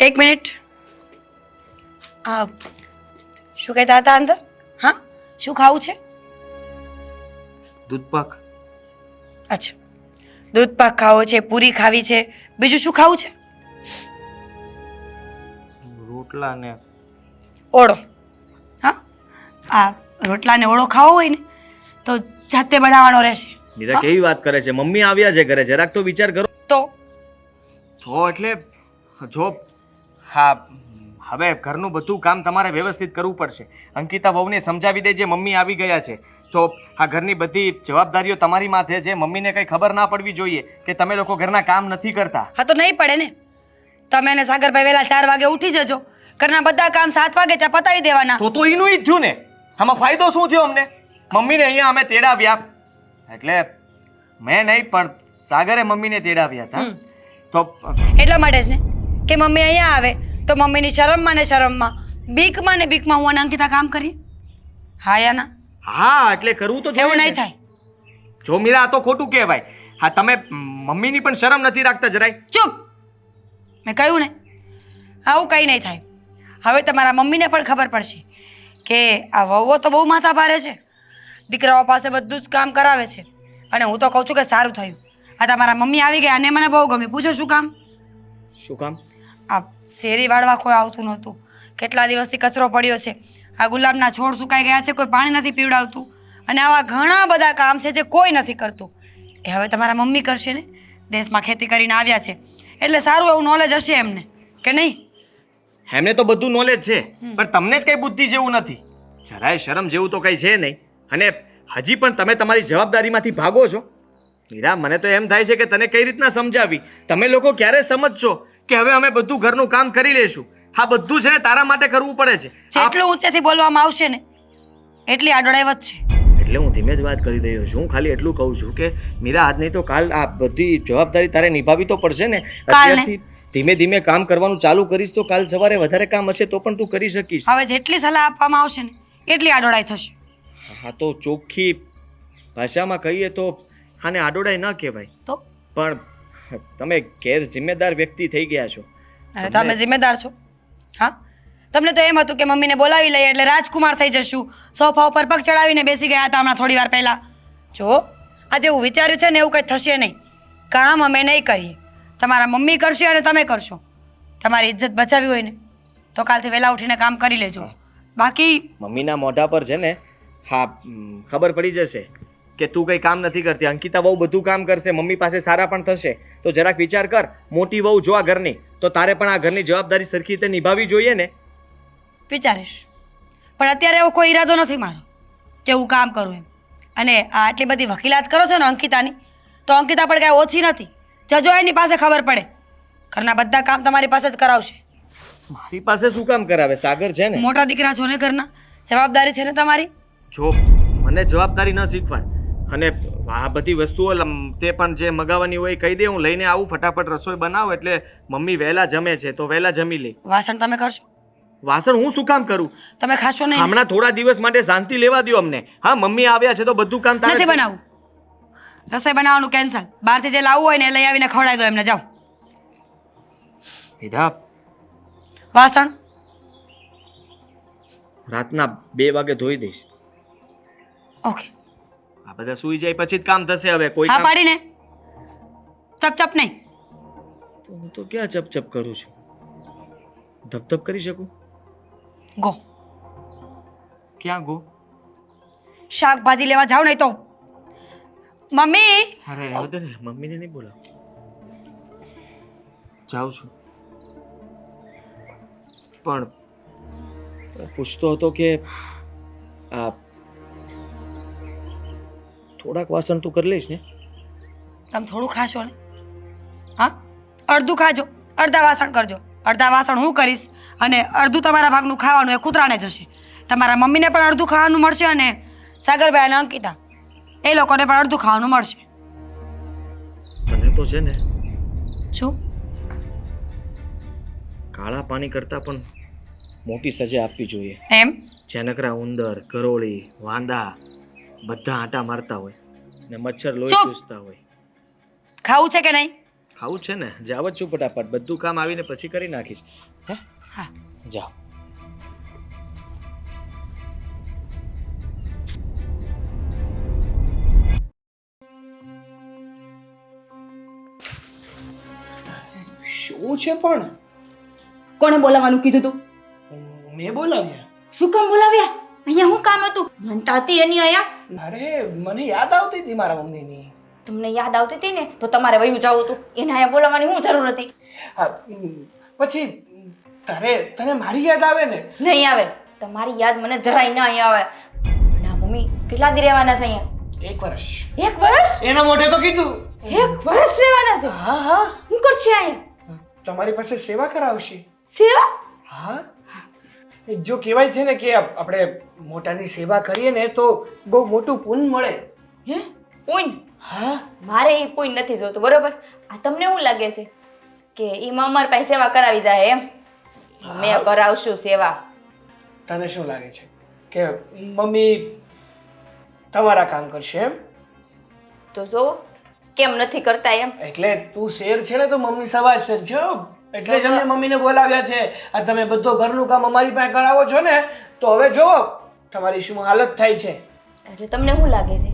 એક મિનિટ. શું કહેતા હતા અંદર? હા, શું ખાવું છે? દૂધપાક. અચ્છા, દૂધપાક ખાવો છે, પૂરી ખાવી છે, બીજું શું ખાવું છે? રોટલા ને ઓળો. હા, આ રોટલા ને ઓળો ખાવો હોય ને તો જાતે બનાવવાનો રહેશે. મીરા કેવી વાત કરે છે? મમ્મી આવ્યા છે ઘરે, જરાક તો વિચાર કરો. તો એટલે જો હા, હવે ઘરનું બધું કામ તમારે વ્યવસ્થિત કરવું પડશે. અંકિતા વહુને સમજાવી દેજે મમ્મી આવી ગયા છે તો આ ઘરની બધી જવાબદારીઓ તમારી માથે છે. મમ્મીને કંઈ ખબર ના પડવી જોઈએ કે તમે લોકો ઘરના કામ નથી કરતા. હા, તો નહીં પડે ને. તમે અને સાગરભાઈ વહેલા 4 વાગે ઉઠી જજો, ઘરના બધા કામ 7 વાગે ત્યાં પતાવી દેવાના. તો એનું ઈ જ થયું ને. આમાં ફાયદો શું થયો અમને? મમ્મીને અહીંયા અમે તેડાવ્યા, એટલે મેં નહીં પણ સાગરે મમ્મીને તેડાવ્યા હતા. તો એટલા માટે જ ને કે મમ્મી અહીંયા આવે તો મમ્મીની શરમમાં ને શરમમાં, બીકમાં ને બીકમાં હું અને અંકિતા કામ કરીએ. હા યા ના? હા, એટલે કરવું તો જોઈએ એવું ને. નહીં થાય. જો મીરા, આ તો ખોટું કહેવાય. હા, તમે મમ્મીની પણ શરમ નથી રાખતા જરાય. ચૂપ. મેં કહ્યું ને, આવું કંઈ નહીં થાય. હવે તમારા મમ્મીને પણ ખબર પડશે કે આ વહુઓ તો બહુ માથા ભારે છે, દીકરાઓ પાસે બધું જ કામ કરાવે છે. અને હું તો કહું છું કે સારું થયું આ તમારા મમ્મી આવી ગયા અને મને બહુ ગમે. પૂછો શું કામ? શું કામ? આ શેરી વાળવા કોઈ આવતું નહોતું, કેટલા દિવસથી કચરો પડ્યો છે, આ ગુલાબના છોડ સુકાઈ ગયા છે, કોઈ પાણી નથી પીવડાવતું, અને આવા ઘણા બધા કામ છે જે કોઈ નથી કરતું. એ હવે તમારા મમ્મી કરશે ને. દેશમાં ખેતી કરીને આવ્યા છે એટલે સારું એવું નોલેજ હશે એમને, કે નહીં? એમને તો બધું નોલેજ છે, પણ તમને જ કઈ બુદ્ધિ જેવું નથી. જરાય શરમ જેવું તો કઈ છે નહીં. અને હજી પણ તમે તમારી જવાબદારીમાંથી ભાગો છો. મીરા, મને તો એમ થાય છે કે તને કઈ રીતના સમજાવી. તમે લોકો ક્યારે સમજશો કે હવે અમે બધું ઘરનું કામ કરી લેશું? હા, બધું છે ને તારા માટે કરવું પડે છે. જેટલું ઊંચેથી બોલવામાં આવશે ને એટલી આડોડાઈ વધશે. એટલે હું ધીમે જ વાત કરી રહ્યો છું. હું ખાલી એટલું કહું છું કે મીરા, આજ નહીં તો કાલ આ બધી જવાબદારી તારે નિભાવી તો પડશે ને. અત્યારથી ધીમે ધીમે કામ કરવાનું ચાલુ કરીશ તો કાલ સવારે વધારે કામ હશે તો પણ તું કરી શકીશ. હવે જેટલી સલાહ આપવામાં આવશે ને એટલી આડોડાઈ થશે. હા, તો ચોખ્ખી ભાષામાં કહીએ તો આને આડોડાઈ ન કહેવાય. તો પણ તમે ગેર જિમ્મેદાર વ્યક્તિ થઈ ગયા છો. અને તમે જિમ્મેદાર છો? હા, તમને તો એમ હતું કે મમ્મીને બોલાવી લઈએ એટલે રાજકુમાર થઈ જશું. સોફા ઉપર પગ ચડાવીને બેસી ગયા હતા હમણાં થોડી વાર પહેલા. જો આજે એવું વિચાર્યું છે ને એવું કંઈ થશે નહીં. કામ અમે નહીં કરીએ, તમારા મમ્મી કરશે અને તમે કરશો. તમારી ઇજ્જત બચાવી હોય ને તો કાલથી વહેલા ઉઠીને કામ કરી લેજો. બાકી મમ્મીના મોઢા પર છે ને હા ખબર પડી જશે કે તું કંઈ કામ નથી કરતી. અંકિતા વહુ બધું કામ કરશે, મમ્મી પાસે સારા પણ થશે. તો જરાક વિચાર કર. મોટી વહુ જો આ ઘરની, તો તારે પણ આ ઘરની જવાબદારી સરખી રીતે નિભાવવી જોઈએ ને. વિચારીશ, પણ અત્યારે એવો કોઈ ઈરાદો નથી મારો કે હું કામ કરું એમ. અને આ આટલી બધી વકીલાત કરો છો ને અંકિતાની, તો અંકિતા પણ કાંઈ ઓછી નથી. જજો એની પાસે ખબર પડે. ઘરના બધા કામ તમારી પાસે જ કરાવશે. મારી પાસે શું કામ કરાવે? સાગર છે ને. મોટા દીકરા છો ને ઘરના, જવાબદારી છે ને તમારી. જો મને જવાબદારી ન શીખવાય. અને આ બધી વસ્તુઓ તે પણ જે મગાવવાની હોય કહી દે, હું લઈને આવું. ફટાફટ રસોઈ બનાવો એટલે મમ્મી વહેલા જમે છે તો વહેલા જમી લે. વાસણ તમે કરશો? વાસણ હું શું કામ કરું? તમે ખાશો નહીં? હમણાં થોડા દિવસ માટે શાંતિ લેવા દો અમને. હા, મમ્મી આવ્યા છે તો બધું કામ તારે નથી બનાવવું. રસોઈ બનાવવાનું કેન્સલ. બહારથી જે લાવવું હોય ને એ લઈ આવીને ખવડાવી દો એમને. જાઓ. મીરા, વાસણ રાતના 2 વાગે ધોઈ દઈશ. ઓકે. આ બધા સૂઈ જાય પછી જ કામ થશે. હવે કોઈ હા કામ પાડીને. ચપ ચપ નહીં. તો હું તો ક્યાં ચપ કરું છું? ધપધપ કરી શકું? ગો. ક્યાં ગો? શાકભાજી લેવા જાઓ નહીં તો. મમ્મી. અરે રહેવા દે ને, મમ્મીને નહીં બોલાવ. જાઉં છું. પણ પૂછતો હતો કે આ થોડાક વાસણ તું કરી લઈશ ને? તમે થોડું ખાશો ને? હા, અડધું ખાજો, અડધા વાસણ કરજો. અડધા વાસણ હું કરીશ અને અડધું તમારા ભાગનું ખાવાનું એ કૂતરાને જશે. તમારા મમ્મીને પણ અડધું ખાવાનું મળશે અને સાગરભાઈ અને અંકિતા એ લોકોને પણ અડધું ખાવાનું મળશે. તને તો છે ને શું? કાળા પાણી કરતાં પણ મોટી સજા આપવી જોઈએ. એમ? જ્યાં નકરા ઉંદર, કરોળી, વાંદા બધા આંટા મારતા હોય ને મચ્છર લોહી ચૂપ! ચૂસતા હોય. ખાવું છે કે નહીં? ખાવું છે ને જાવ જ છું ફટાફટ, બધું કામ આવીને પછી કરી નાખીશ. હે હા જાઓ. શું છે પણ? કોણે બોલાવવાનું કીધું તું? મેં બોલાવ્યા? શું કામ બોલાવ્યા? અહીંયા શું કામ હતું? મનતા હતી એની અહીંયા. અરે મને યાદ આવતી હતી મારા મમ્મીની. તમને યાદ આવતી હતી ને તો તમારે વયું જવું હતું. એને અહીંયા બોલાવવાની શું જરૂર હતી? હા, પછી તને મારી યાદ આવે ને? નહીં આવે. તમારી યાદ મને જરાય નહીં આવે. ના મમ્મી કેટલા દી રહેવાના છે અહીંયા? 1 વર્ષ. 1 વર્ષ? એના મોઢે તો કીધું. 1 વર્ષ રહેવાના છે? હા હા. શું કરશે અહીંયા? તમારી પાસે સેવા કરાવશે. સેવા? હા, જો કહેવાય છે ને કે આપણે મોટાની સેવા કરીએ ને તો બહુ મોટું પુણ્ય મળે. હે પુણ્ય? હા. મારે એ પુણ્ય નથી જોતું, બરોબર? આ તમને શું લાગે છે કે એમાં અમારી પાસે સેવા કરાવી જાય એમ? મેં કરાવશું સેવા. તને શું લાગે છે કે મમ્મી તમારા કામ કરશે એમ? તો જો કેમ નથી કરતા એમ? એટલે તું શેર છે ને તો મમ્મી સવા શેર છે હો. એટલે જ અમે મમ્મીને બોલાવ્યા છે. આ તમે બધો ઘરનું કામ અમારી પાસે કરાવો છો ને તો હવે જોવો તમારી શું હાલત થાય છે. એટલે તમને શું લાગે છે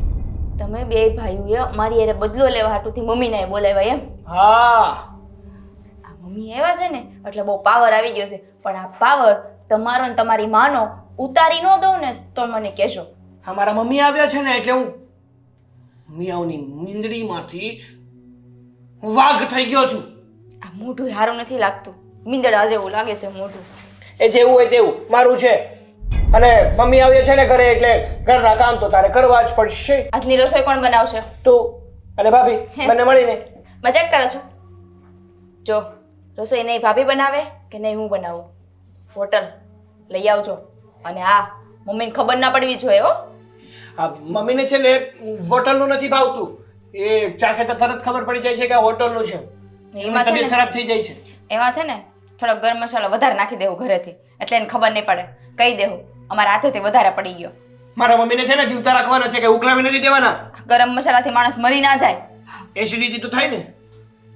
તમે બે ભાઈઓએ અમારી યારે બદલો લેવા હાટુથી મમ્મીને બોલાવ્યા એમ? હા. આ મમ્મી એવા છે ને એટલે બહુ પાવર આવી ગયો છે. પણ આ પાવર તમારો ને તમારી માનો ઉતારી ન દઉં ને તો મને કહેશો. અમારા મમ્મી આવ્યા છે ને એટલે હું મિયાઓની નીંદડીમાંથી વાઘ થઈ ગયો છું. આ મોઢું સારું નથી લાગતું. મીંદડા જેવું લાગે છે મોઢું. એ જેવું હોય તેવું મારું છે. અને મમ્મી આવ્યા છે ને ઘરે એટલે ઘરના કામ તો તારે કરવા જ પડશે. આજની રસોઈ કોણ બનાવશે? તું અને ભાભી બંને મળીને. મજાક કરો છો? જો રસોઈ નહીં ભાભી બનાવે કે નહીં હું બનાવું, હોટલ લઈ આવજો. અને હા, મમ્મીને ખબર ના પડવી જોઈએ હો. આ મમ્મીને છે ને હોટલનું નથી ભાવતું. એ ચાખે તો તરત ખબર પડી જાય છે કે આ હોટલનું છે. એમાં છે તબિયત ને ખરાબ થઈ જાય છે. એમાં છે ને થોડોક ગરમ મસાલો વધારે નાખી દેવો ઘરેથી, એટલે એને ખબર નહીં પડે. કહી દેવું અમારા હાથેથી વધારે પડી ગયો. મારા મમ્મીને છે ને જીવતા રાખવાના છે કે ઉકલાવી નથી દેવાના. ગરમ મસાલાથી માણસ મરી ના જાય. એસિડિટી તો થાય ને.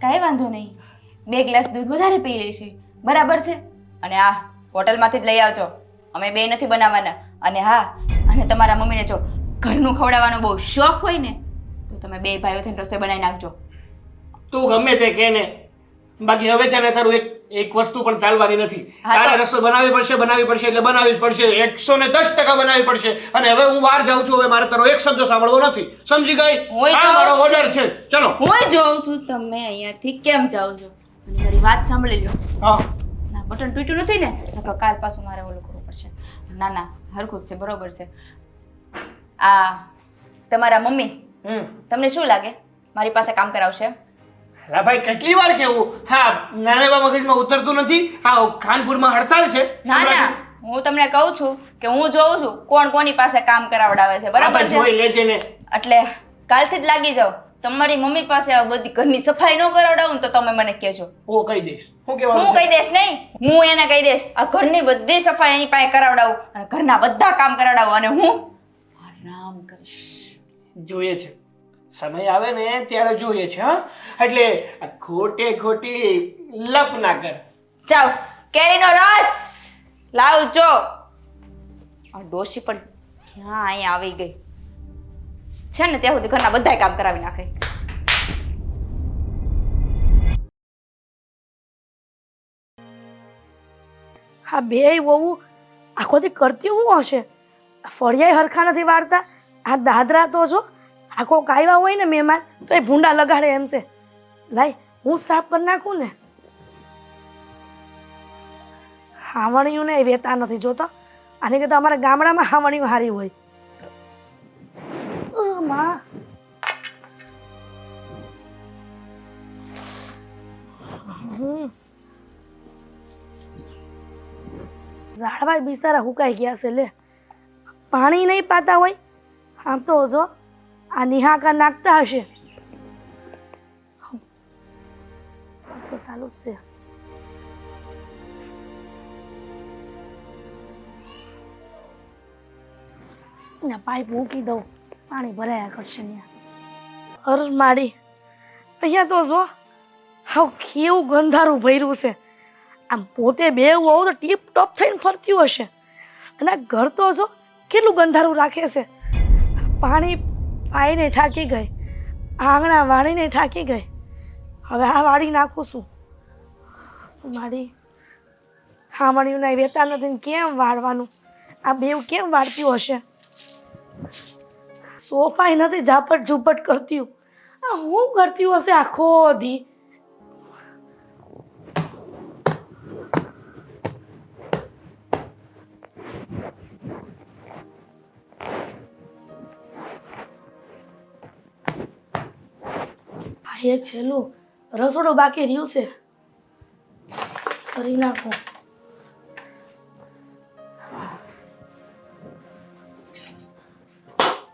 કાંઈ વાંધો નહીં, 2 ગ્લાસ દૂધ વધારે પી લઈશું, બરાબર છે? અને આ હોટલમાંથી જ લઈ આવજો, અમે બે નથી બનાવવાના. અને હા, અને તમારા મમ્મીને જો ઘરનું ખવડાવવાનો બહુ શોખ હોય ને તો તમે બે ભાઈઓ થઈને રસોઈ બનાવી નાખજો. તું ગમે તે કે ને, બાકી હવે છે ને તારું એક વસ્તુ પણ ચાલવાની નથી. હા તો- તારે રસોઈ બનાવવી પડશે એટલે બનાવવી જ પડશે. 110% બનાવવી પડશે. અને હવે હું બહાર જાઉં છું, હવે મારે તારો એક શબ્દ સાંભળવો નથી. સમજી ગઈ? હું આ મારો ઓર્ડર છે. ચલો. હું જોઉં છું તમે અહીંયાથી કેમ જાઓ છો. અને મારી વાત સાંભળી લો. હા. ના બટન તૂટ્યું નથી ને? નકર કાલ પાછું મારે ઓલું કરવું પડશે. ના ના હરખું જ છે, બરોબર છે. આ તમારા મમ્મી તમને શું લાગે મારી પાસે કામ કરાવશે? હા ભાઈ, કેટલી વાર કેવું? હા, નાના એવા મગજમાં ઉતરતું નથી. હા, ખાનપુરમાં હડતાલ છે. ના ના, હું તમને કહું છું કે હું જોઉં છું કોણ કોની પાસે કામ કરાવડાવે છે, બરાબર છે? જોઈ લેજે ને. એટલે કાલથી જ લાગી જાઓ. તમારી મમ્મી પાસે આ બધી ઘરની સફાઈ ન કરાવડાવું ને તો તમે મને કહેજો. હું કહી દઈશ. હું હું કહેવાનું કહી દઈશ નહીં, હું એને કહી દઈશ આ ઘરની બધી સફાઈ એની પાસે કરાવડાવું અને ઘરના બધા કામ કરાવડાવું અને હું આરામ કરીશ. જોઈએ છે. સમય આવે ને ત્યારે જોઈએ છે. હા, એટલે આ ખોટી લપ ના કર. જાઓ કેરીનો રસ લાવજો. આ ડોશી પણ ક્યાં અહીંયા આવી ગઈ છે ને, ત્યાં સુધી ઘરના બધાય કામ કરાવી નાખે. હા બે વહુ આખોથી કરતી હું હશે? ફળિયાય હરખા નથી વાળતા. આ દાદરા તો જો આખો કાયવા હોય ને મહેમાન તો એ ભૂંડા લગાડે એમ છે. લાય હું સાફ કરી નાખું ને. હાવણીયું ને વેતા નથી જોતા. આની કરતા અમારા ગામડામાં હાવણીયું હારી હોય. માં ઝાડવા બિચારા હુકાઈ ગયા છે. લે પાણી નહીં પાતા હોય આમ તો જો આ નિહાકા નાખતા હશે તો ચાલુ જ છે. પાઇપ મૂકી દઉં, પાણી ભરાયા કરશે ત્યાં. અર માડી અહીંયા તો જો હાવ કેવું ગંધારું ભર્યું છે. આમ પોતે બે વહુ તો ટીપ ટોપ થઈને ફરતી હશે અને આ ઘર તો જો કેટલું ગંધારું રાખે છે. પાણી પાઈને ઠાકી ગઈ, આંગણા વાળીને ઠાકી ગઈ. હવે આ વાળી નાખું છું. મારી હામણીઓના વેતા નથી ને કેમ વાળવાનું? આ બેવ કેમ વાળતી હશે? સોફાય નથી ઝાપટ ઝૂપટ કરતી. આ હું કરતી હશે આખો દી? એક છેલ્લું રસોડું બાકી રહ્યું છે, કરી નાખું.